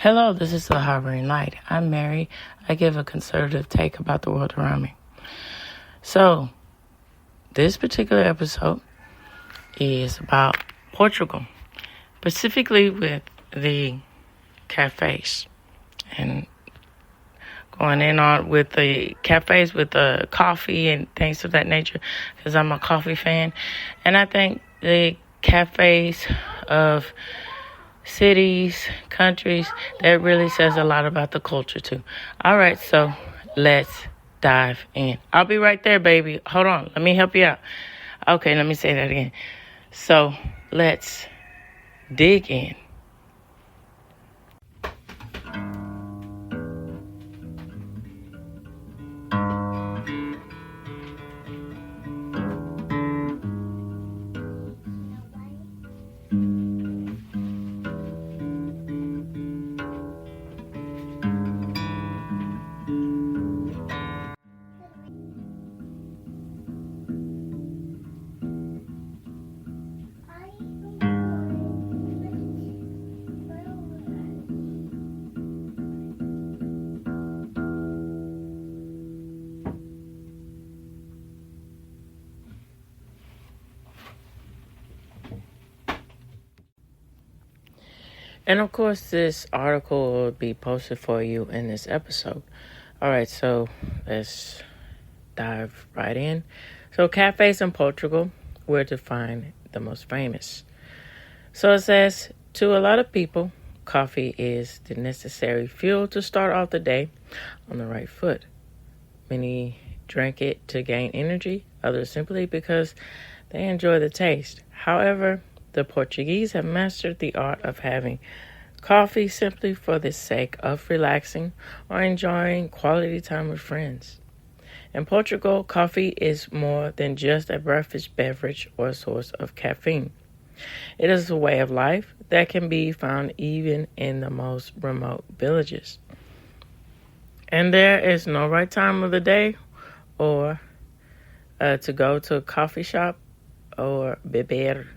Hello, this is the Harboring Light. I'm Mary. I give a conservative take about the world around me. So, this particular episode is about Portugal, specifically with the cafes and going in on with the cafes with the coffee and things of that nature, because I'm a coffee fan. And I think the cafes of cities, countries, that really says a lot about the culture too. All right, so let's dive in. I'll be right there, baby. Hold on, let me help you out. Okay, let me say that again. So let's dig in. And of course, this article will be posted for you in this episode. All right, so let's dive right in. So, cafes in Portugal, where to find the most famous. So it says, to a lot of people, coffee is the necessary fuel to start off the day on the right foot. Many drink it to gain energy, others simply because they enjoy the taste. However, the Portuguese have mastered the art of having coffee simply for the sake of relaxing or enjoying quality time with friends. In Portugal, coffee is more than just a breakfast beverage or a source of caffeine. It is a way of life that can be found even in the most remote villages. And there is no right time of the day or to go to a coffee shop or beber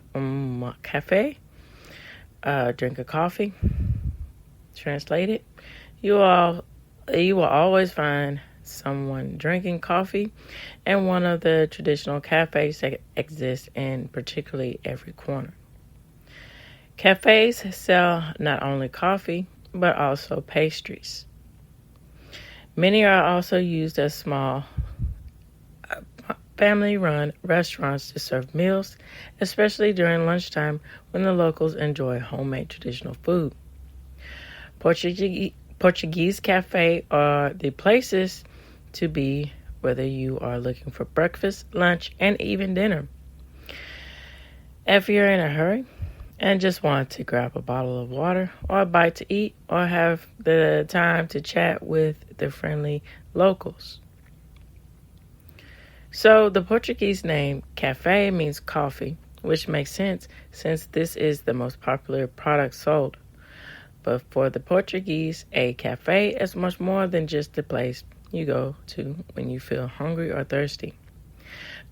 café, drink a coffee. Translated, you will always find someone drinking coffee in one of the traditional cafes that exist in particularly every corner. Cafes sell not only coffee, but also pastries. Many are also used as small family-run restaurants to serve meals, especially during lunchtime when the locals enjoy homemade traditional food. Portuguese cafe are the places to be whether you are looking for breakfast, lunch, and even dinner. If you're in a hurry and just want to grab a bottle of water or a bite to eat or have the time to chat with the friendly locals. So the Portuguese name cafe means coffee, which makes sense since this is the most popular product sold. But for the Portuguese, a cafe is much more than just a place you go to when you feel hungry or thirsty.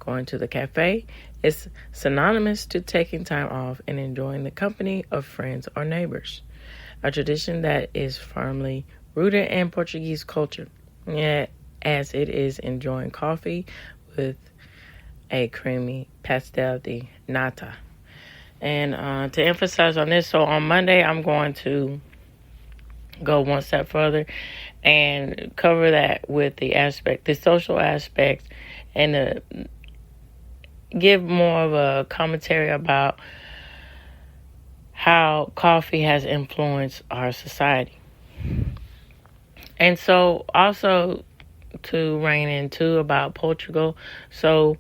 Going to the cafe is synonymous to taking time off and enjoying the company of friends or neighbors, a tradition that is firmly rooted in Portuguese culture, as it is enjoying coffee with a creamy pastel de nata. And to emphasize on this, so on Monday, I'm going to go one step further and cover that with the social aspect, and give more of a commentary about how coffee has influenced our society. And so also to rein in too about Portugal. So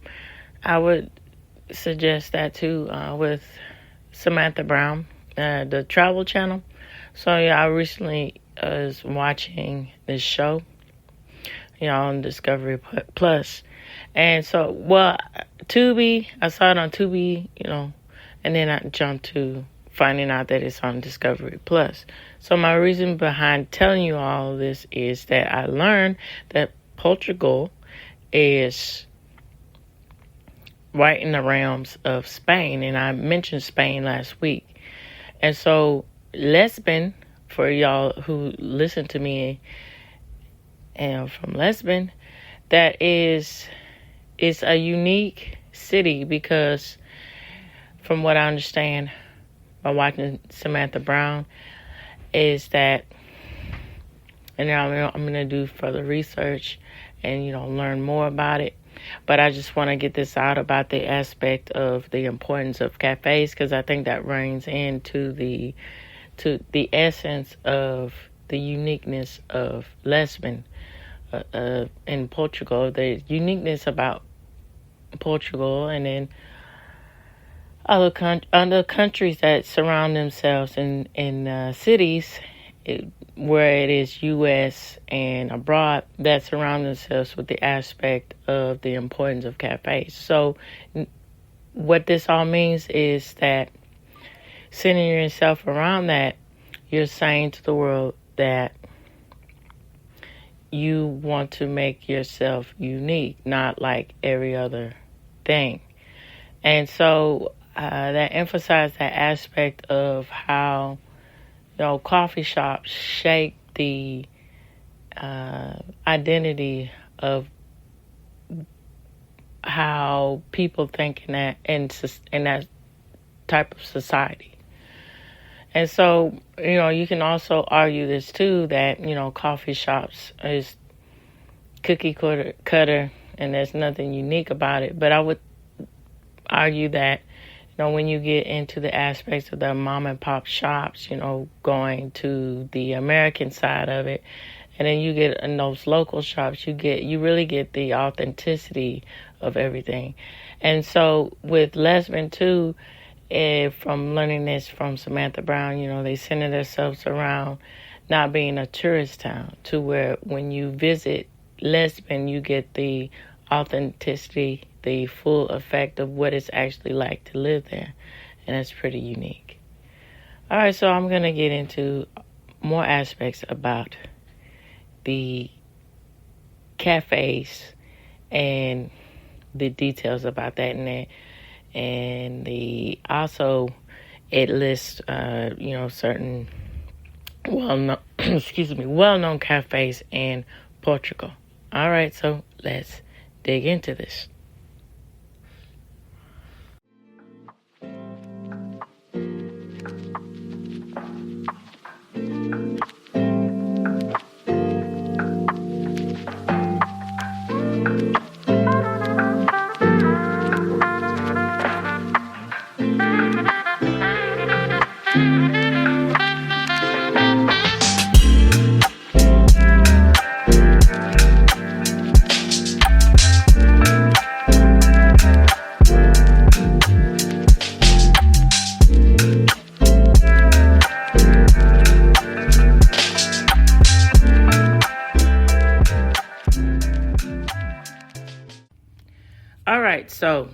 I would suggest that too with Samantha Brown, the Travel Channel. So yeah, I recently was watching this show, on Discovery Plus. And so, Tubi, I saw it on Tubi, and then I jumped to finding out that it's on Discovery Plus. So my reason behind telling you all of this is that I learned that Portugal is right in the realms of Spain, and I mentioned Spain last week. And so Lisbon, for y'all who listen to me and from Lisbon, that it's a unique city because from what I understand by watching Samantha Brown is that, and I'm going to do further research and, learn more about it. But I just want to get this out about the aspect of the importance of cafes, because I think that runs into the essence of the uniqueness of Lisbon in Portugal. The uniqueness about Portugal, and then other countries that surround themselves in cities where it is U.S. and abroad that surround themselves with the aspect of the importance of cafes. So what this all means is that centering yourself around that, you're saying to the world that you want to make yourself unique, not like every other thing. And so that emphasized that aspect of how coffee shops shape the identity of how people think in that type of society. And so, you can also argue this too, that, coffee shops is cookie cutter and there's nothing unique about it. But I would argue that, when you get into the aspects of the mom and pop shops, going to the American side of it, and then you get in those local shops, you really get the authenticity of everything. And so with Lisbon too, from learning this from Samantha Brown, they center themselves around not being a tourist town, to where when you visit Lisbon, you get the authenticity, the full effect of what it's actually like to live there. And that's pretty unique. All right, so I'm going to get into more aspects about the cafes and the details about that in there. And it lists, certain well-known cafes in Portugal. All right, so let's dig into this. All right, so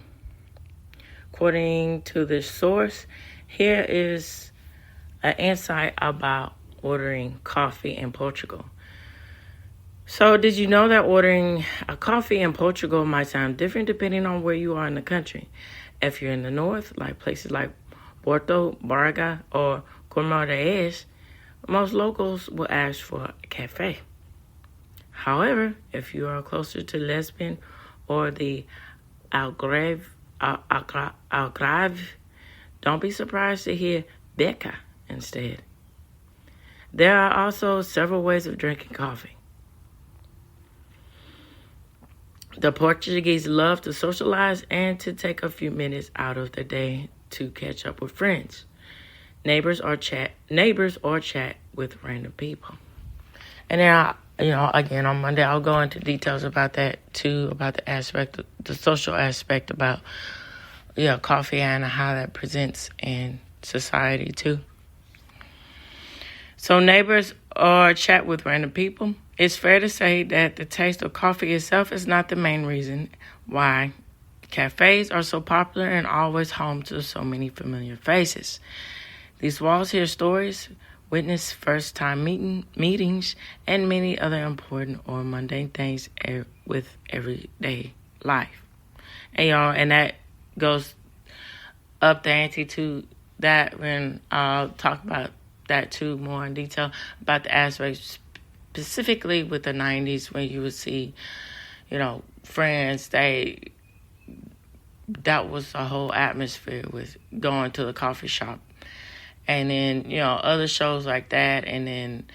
according to this source, here is an insight about ordering coffee in Portugal. So did you know that ordering a coffee in Portugal might sound different depending on where you are in the country? If you're in the north, like places like Porto, Braga, or Guimarães, most locals will ask for a cafe. However, if you are closer to Lisbon or the Algarve, don't be surprised to hear beca instead. There are also several ways of drinking coffee. The Portuguese love to socialize and to take a few minutes out of the day to catch up with friends, neighbors, or chat with random people. And then again, on Monday, I'll go into details about that too, about the social aspect about, coffee and how that presents in society too. So neighbors or chat with random people. It's fair to say that the taste of coffee itself is not the main reason why cafes are so popular and always home to so many familiar faces. These walls hear stories, witness first-time meetings, and many other important or mundane things with everyday life. And that goes up the ante to that when I'll talk about that too more in detail about the aspects specifically with the 90s when you would see, friends, that was the whole atmosphere with going to the coffee shop. And then, other shows like that, and then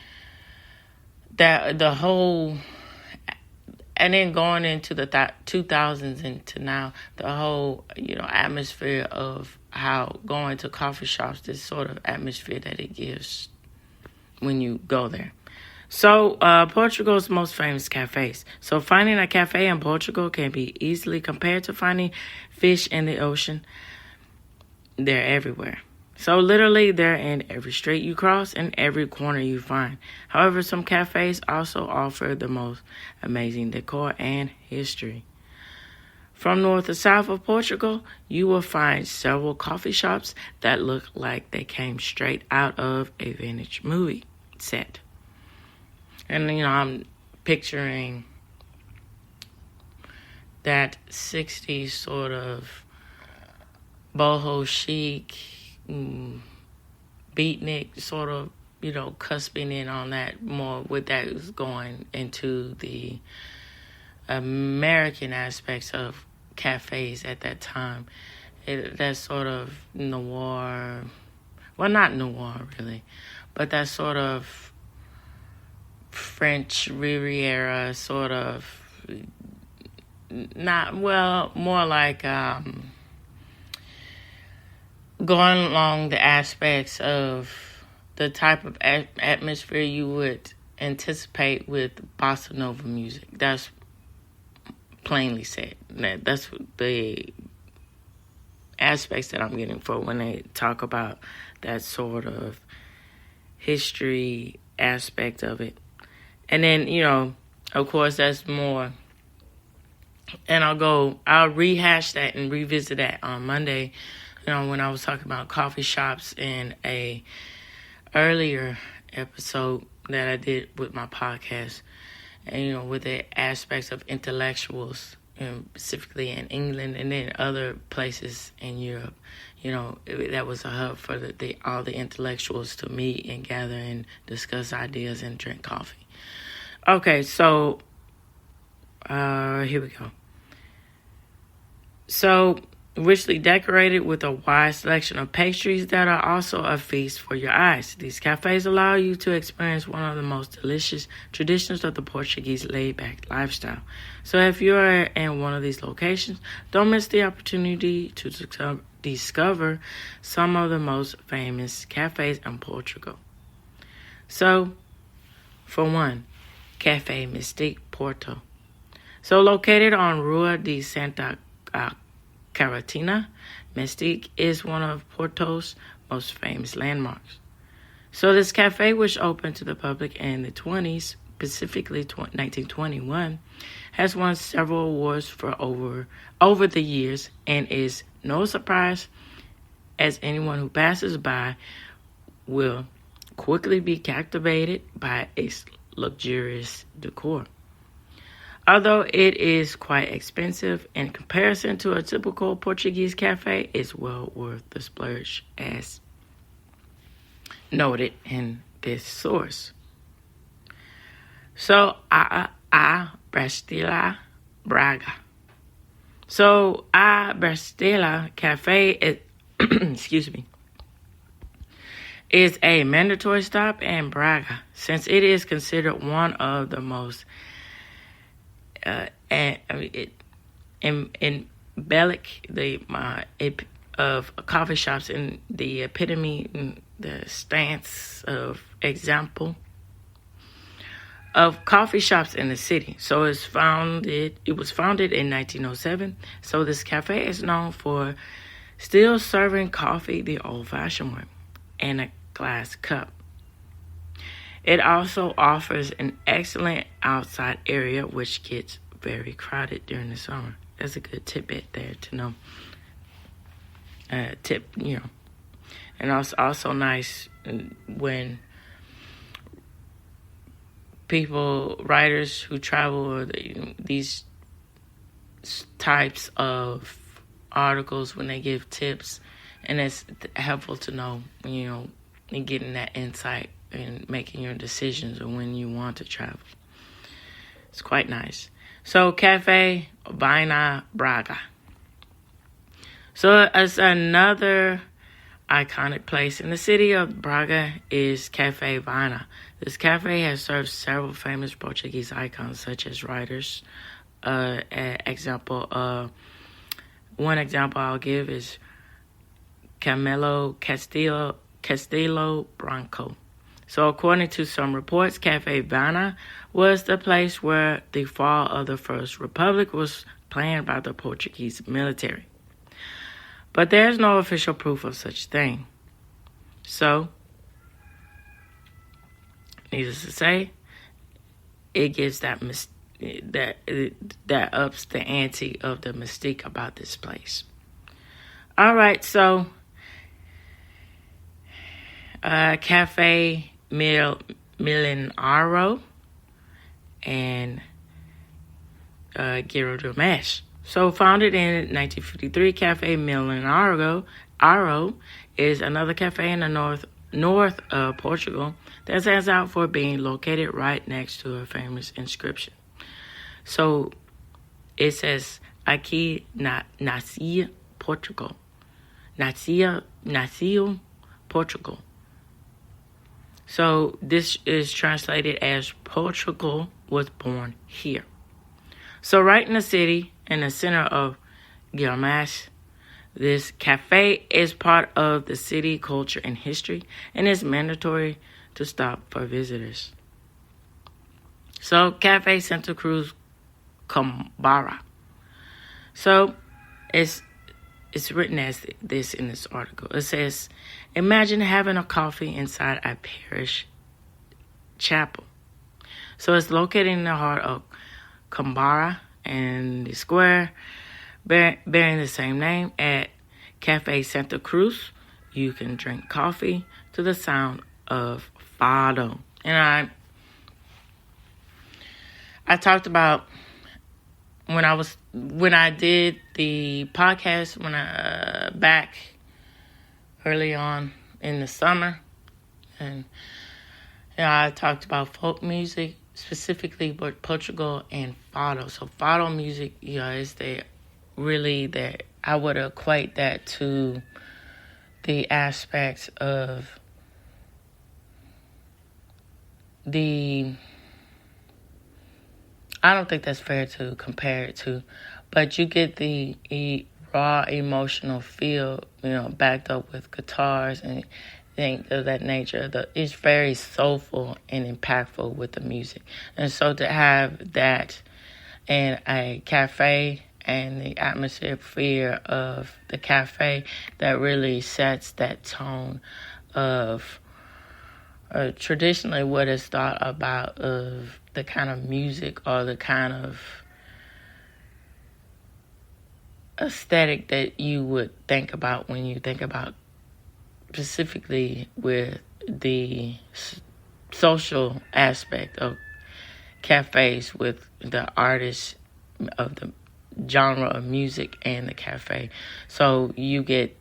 and then going into the 2000s into now, the whole, atmosphere of how going to coffee shops, this sort of atmosphere that it gives when you go there. So, Portugal's most famous cafes. So, finding a cafe in Portugal can be easily compared to finding fish in the ocean. They're everywhere. So, literally, they're in every street you cross and every corner you find. However, some cafes also offer the most amazing decor and history. From north to south of Portugal, you will find several coffee shops that look like they came straight out of a vintage movie set. And, I'm picturing that 60s sort of boho chic, beatnik sort of, cusping in on that more with that is going into the American aspects of cafes at that time. That sort of noir, well, not noir really, but that sort of French Riviera sort of, more like going along the aspects of the type of atmosphere you would anticipate with bossa nova music. That's plainly said. That's the aspects that I'm getting for when they talk about that sort of history aspect of it. And then, of course, that's more. And I'll rehash that and revisit that on Monday, when I was talking about coffee shops in a earlier episode that I did with my podcast. And, with the aspects of intellectuals, specifically in England and then other places in Europe. That was a hub for all the intellectuals to meet and gather and discuss ideas and drink coffee. Okay, so here we go. So, richly decorated with a wide selection of pastries that are also a feast for your eyes. These cafes allow you to experience one of the most delicious traditions of the Portuguese laid-back lifestyle. So if you're in one of these locations, don't miss the opportunity to discover some of the most famous cafes in Portugal. So, for one, Café Mystique Porto. So located on Rua de Santa Caratina, Mystique is one of Porto's most famous landmarks. So this cafe, which opened to the public in the 20s, specifically 1921, has won several awards for over the years and is no surprise, as anyone who passes by will quickly be captivated by its luxurious decor. Although it is quite expensive in comparison to a typical Portuguese cafe, it's well worth the splurge, as noted in this source. So, a Brastila Braga. So, a Brastila Cafe is, excuse me, is a mandatory stop in Braga, since it is considered one of the most of coffee shops in the epitome, the stance of example of coffee shops in the city. So it was founded in 1907. So this cafe is known for still serving coffee the old-fashioned way in a glass cup. It also offers an excellent outside area, which gets very crowded during the summer. That's a good tidbit there to know. And also nice when writers who travel, these types of articles when they give tips, and it's helpful to know, and getting that insight and making your decisions on when you want to travel. It's quite nice. So, Cafe Vaina Braga. So, it's another iconic place in the city of Braga is Cafe Vaina. This cafe has served several famous Portuguese icons such as writers. One example I'll give is Camilo Castelo Branco. So according to some reports, Cafe Vaina was the place where the fall of the First Republic was planned by the Portuguese military. But there's no official proof of such thing. So, needless to say, it gives that ups the ante of the mystique about this place. All right, so Cafe Milenaro and Giro de Mash. So founded in 1953, Cafe Milenaro is another cafe in the north of Portugal that stands out for being located right next to a famous inscription. So it says, Aqui nascia Portugal. Nasceu Portugal. So this is translated as Portugal was born here. So right in the city, in the center of Guimarães, this cafe is part of the city culture and history, and it's mandatory to stop for visitors. So Cafe Santa Cruz Coimbra. So it's written as this in this article. It says, imagine having a coffee inside a parish chapel. So it's located in the heart of Coimbra and the square bearing the same name at Cafe Santa Cruz. You can drink coffee to the sound of fado. And I talked about when I did the podcast back early on in the summer, and I talked about folk music, specifically Portugal and fado. So fado music, is that I would equate that to the aspects of I don't think that's fair to compare it to, but you get the raw emotional feel, backed up with guitars and things of that nature. It's very soulful and impactful with the music. And so to have that in a cafe and the atmosphere of the cafe, that really sets that tone of traditionally what is thought about of the kind of music or the kind of aesthetic that you would think about when you think about specifically with the social aspect of cafes, with the artists of the genre of music and the cafe. So you get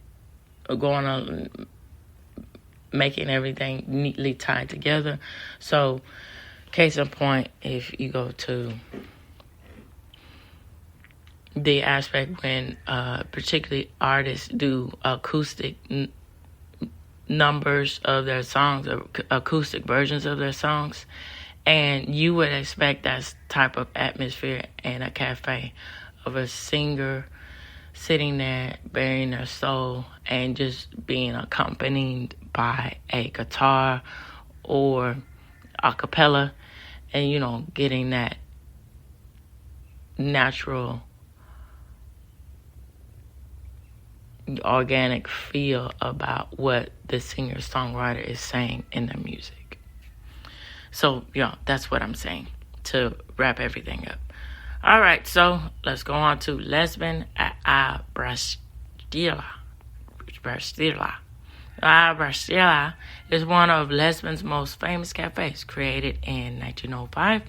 going on making everything neatly tied together. So case in point, if you go to the aspect when particularly artists do acoustic numbers of their songs or acoustic versions of their songs, and you would expect that type of atmosphere in a cafe of a singer sitting there bearing their soul and just being accompanied by a guitar or a cappella, and getting that natural organic feel about what the singer-songwriter is saying in the music. So, that's what I'm saying to wrap everything up. All right, so let's go on to Lisbon a Brasília. Brasília is one of Lisbon's most famous cafes, created in 1905.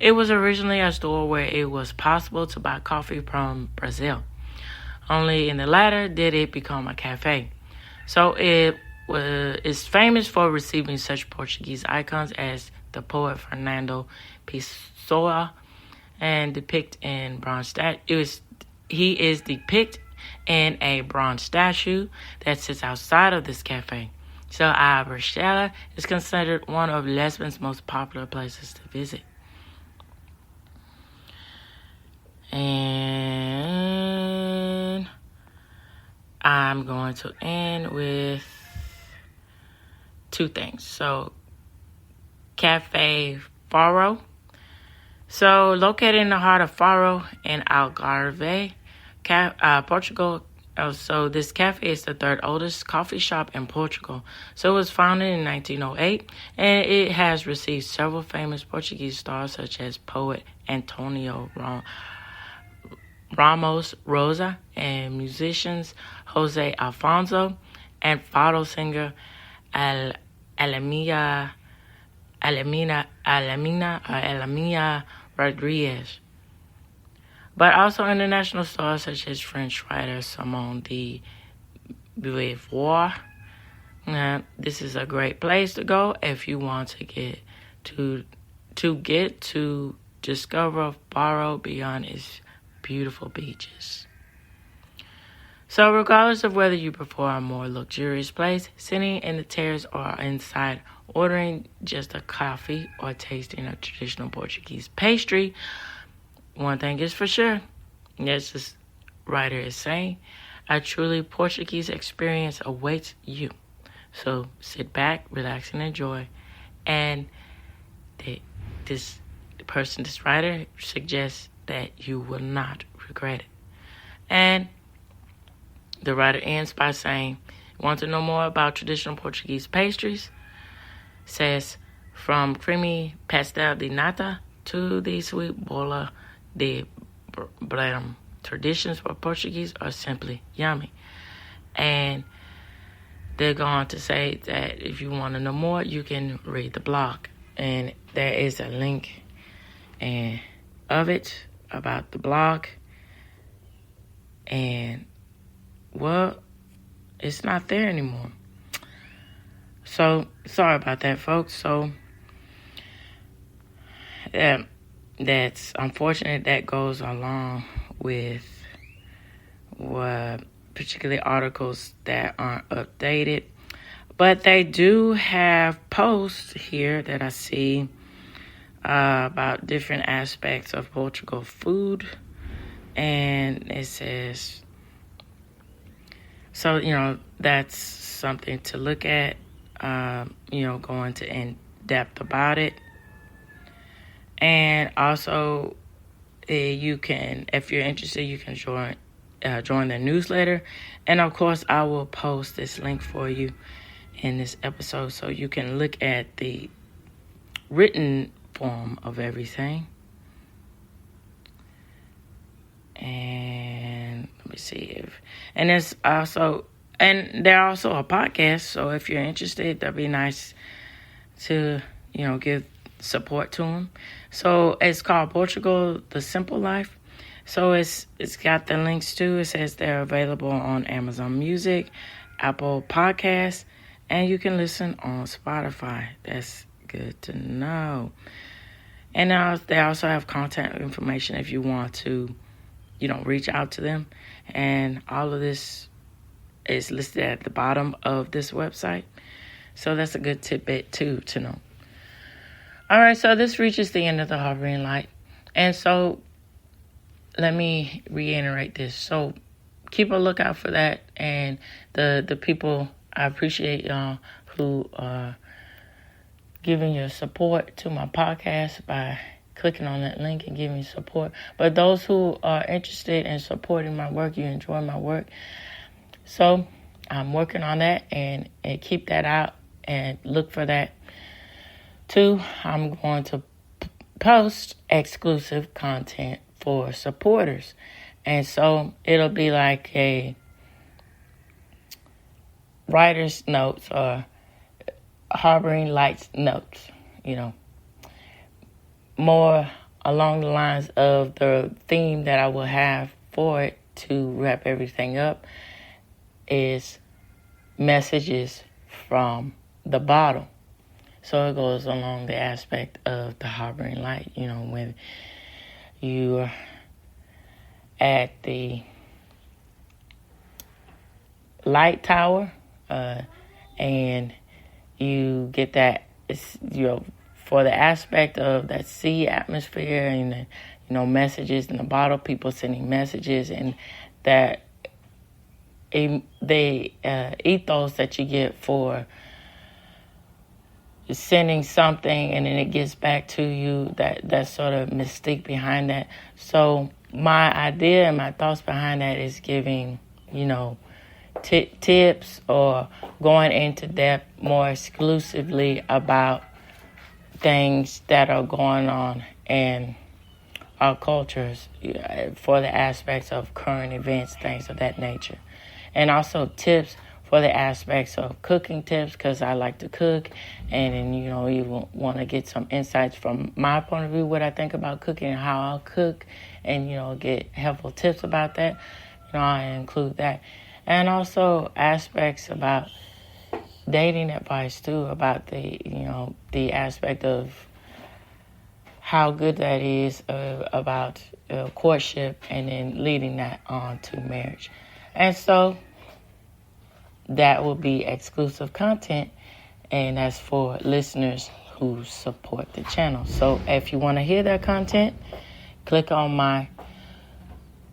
It was originally a store where it was possible to buy coffee from Brazil. Only in the latter did it become a cafe. So it is famous for receiving such Portuguese icons as the poet Fernando Pessoa and he is depicted in a bronze statue that sits outside of this cafe. So a Bruxelas is considered one of Lisbon's most popular places to visit. And I'm going to end with two things. So, Cafe Faro. So, located in the heart of Faro in Algarve, Portugal. So, this cafe is the third oldest coffee shop in Portugal. So, it was founded in 1908, and it has received several famous Portuguese stars such as poet Antonio Ramos Rosa and musicians Jose Alfonso and fado singer Alamina Rodriguez. But also international stars such as French writer Simone de Beauvoir. This is a great place to go if you want to get to discover Faro beyond its beautiful beaches. So regardless of whether you prefer a more luxurious place, sitting in the terrace or inside, ordering just a coffee or tasting a traditional Portuguese pastry, one thing is for sure, as this writer is saying, a truly Portuguese experience awaits you. So sit back, relax, and enjoy. And this writer suggests that you will not regret it. And the writer ends by saying, want to know more about traditional Portuguese pastries? Says, from creamy pastel de nata to the sweet bola de bread. Traditions for Portuguese are simply yummy. And they're going to say that if you want to know more, you can read the blog. And there is a link of it about the blog. And, well, it's not there anymore. So, sorry about that, folks. So, that's unfortunate. That goes along with particularly articles that aren't updated. But they do have posts here that I see about different aspects of Portugal food. And it says, so, that's something to look at, go into in depth about it. And also, you can, if you're interested, you can join the newsletter. And of course, I will post this link for you in this episode so you can look at the written form of everything. And let me see and they're also a podcast. So if you're interested, that'd be nice to, give support to them. So it's called Portugal, The Simple Life. So it's got the links too. It says they're available on Amazon Music, Apple Podcasts, and you can listen on Spotify. That's good to know. And they also have contact information if you want to, reach out to them. And all of this is listed at the bottom of this website. So that's a good tidbit too to know. All right, so this reaches the end of the hovering light. And so let me reiterate this. So keep a lookout for that. And the people, I appreciate y'all who are giving your support to my podcast by clicking on that link and giving support. But those who are interested in supporting my work, you enjoy my work. So I'm working on that and keep that out and look for that. Too, I'm going to post exclusive content for supporters. And so it'll be like a writer's notes or harboring lights notes, more along the lines of the theme that I will have for it to wrap everything up is messages from the bottle. So it goes along the aspect of the harboring light. You know, when you're at the light tower and you get that, for the aspect of that sea atmosphere and the, messages in the bottle, people sending messages, and that the ethos that you get for sending something and then it gets back to you, that sort of mystique behind that. So my idea and my thoughts behind that is giving, tips or going into depth more exclusively about things that are going on in our cultures for the aspects of current events, things of that nature. And also tips for the aspects of cooking tips, because I like to cook, and then, you want to get some insights from my point of view, what I think about cooking and how I'll cook, and, get helpful tips about that. I include that. And also aspects about dating advice, too, about the aspect of how good that is about courtship and then leading that on to marriage. And so that will be exclusive content, and that's for listeners who support the channel. So if you want to hear that content, click on my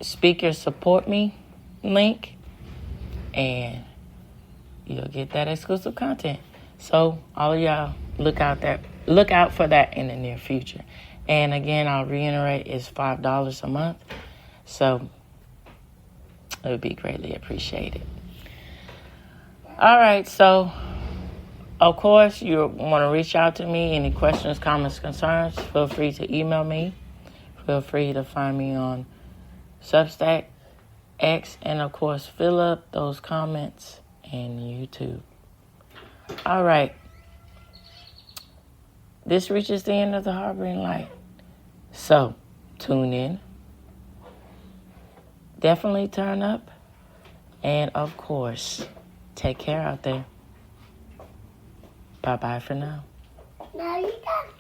speaker support me link, and you'll get that exclusive content. So all of y'all look out for that in the near future. And again, I'll reiterate, it's $5 a month. So it would be greatly appreciated. All right, so of course you want to reach out to me. Any questions, comments, concerns, feel free to email me. Feel free to find me on Substack, X, and of course fill up those comments in YouTube. All right. This reaches the end of the Harboring Light. So, tune in. Definitely turn up. And, of course, take care out there. Bye-bye for now. No, you don't.